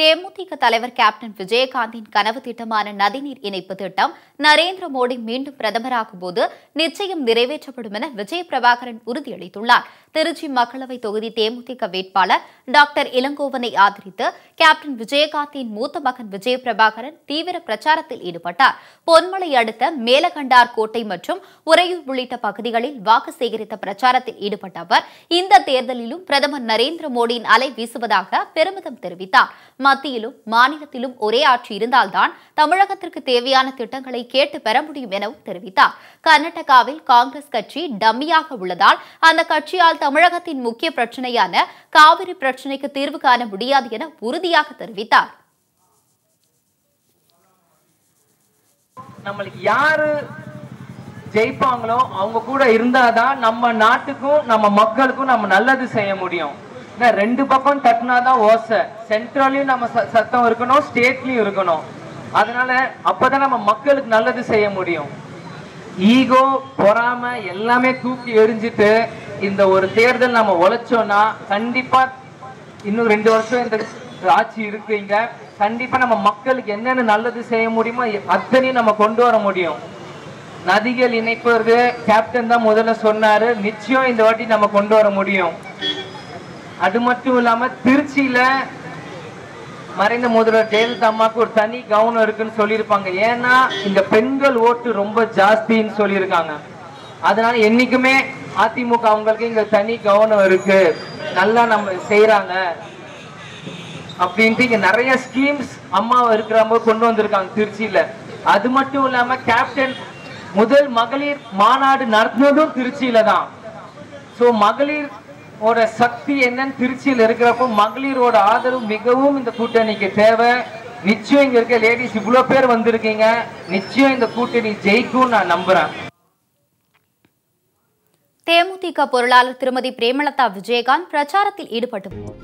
தேமுதிக தலைவர் கேப்டன் விஜயகாந்தின் கனவு திட்டமான நதிநீர் இணைப்பு திட்டம் நரேந்திர மோடி மீண்டும் பிரதமராகும் போது நிச்சயம் நிறைவேற்றப்படும் என விஜய பிரபாகரன் உறுதியளித்துள்ளார். திருச்சி மக்களவைத் தொகுதி தேமுதிக வேட்பாளர் டாக்டர் இளங்கோவனை ஆதரித்து கேப்டன் விஜயகாந்தின் மூத்த மகன் விஜய பிரபாகரன் தீவிர பிரச்சாரத்தில் ஈடுபட்டார். பொன்மலை அடுத்த மேலகண்டார் கோட்டை மற்றும் உறையூர் உள்ளிட்ட பகுதிகளில் வாக்கு சேகரித்த பிரச்சாரத்தில் ஈடுபட்ட அவர் இந்த தேர்தலிலும் பிரதமர் நரேந்திர மோடியின் அலை வீசுவதாக பெருமிதம் தெரிவித்தார். மத்தியிலும் மாநிலத்திலும் ஒரே ஆட்சி இருந்தால்தான் தமிழகத்திற்கு தேவையான திட்டங்களை கேட்டு பெற முடியும் எனவும் தெரிவித்தார். கர்நாடகாவில் காங்கிரஸ் கட்சி டம்மியாக உள்ளதால் அந்த கட்சியால் தமிழகத்தின் முக்கிய பிரச்சனையான காவிரி பிரச்சனைக்கு தீர்வு காண முடியாது என உறுதியாக தெரிவித்தார். நம்மளுக்கு யாரு ஜெயிப்பாங்களோ அவங்க கூட இருந்தாதான் நம்ம நாட்டுக்கும் நம்ம மக்களுக்கும் நம்ம நல்லது செய்ய முடியும். ரெண்டு பக்கம் தட்டினாதான் ஓசை. சென்ட்ரலையும் நம்ம சத்தம் இருக்கணும், ஸ்டேட்லயும் இருக்கணும். அதனால அப்பதான் நம்ம மக்களுக்கு நல்லது செய்ய முடியும். ஈகோ, பொறாம எல்லாமே தூக்கி எரிஞ்சிட்டு இந்த ஒரு தேர்தல் நம்ம உழைச்சோம்னா கண்டிப்பா இன்னும் 2 வருஷம் இந்த ஆட்சி இருக்குங்க. கண்டிப்பா நம்ம மக்களுக்கு என்னென்ன நல்லது செய்ய முடியுமோ அத்தனையும் நம்ம கொண்டு வர முடியும். நதிகள் இணைப்பது கேப்டன் தான் முதல்ல சொன்னாரு. நிச்சயம் இந்த வாட்டி நம்ம கொண்டு வர முடியும். அது மட்டும் இல்லாம திருச்சியில மறைந்த முதல்வர் ஜெயலலிதா அம்மாவுக்கு ஒரு தனி கவனம் இருக்குன்னு சொல்லியிருப்பாங்க. ஏன்னா இந்த பெண்கள் ஓட்டு ரொம்ப ஜாஸ்தின்னு சொல்லியிருக்காங்க. அதனால என்னைக்குமே அதிமுக அவங்களுக்கு இங்க தனி கவனம் இருக்கு, நல்லா நம்ம செய்யறாங்க அப்படின்ட்டு இங்க நிறைய ஸ்கீம்ஸ் அம்மா இருக்கிறவங்க கொண்டு வந்திருக்காங்க திருச்சியில. அது மட்டும் இல்லாம கேப்டன் முதல் மகளிர் மாநாடு நடத்தினதும் திருச்சியில தான். சோ மகளிர் சக்தி என்னன்னு திருச்சியில் இருக்கிறப்போ மகளிரோட ஆதரவு மிகவும் இந்த கூட்டணிக்கு தேவை. நிச்சயம் இங்க இருக்க லேடிஸ் இவ்வளவு பேர் வந்திருக்கீங்க, நிச்சயம் இந்த கூட்டணி ஜெயிக்கும் நான் நம்புறேன். தேமுதிக பொருளாளர் திருமதி பிரேமலதா விஜயகாந்த் பிரச்சாரத்தில் ஈடுபட்டு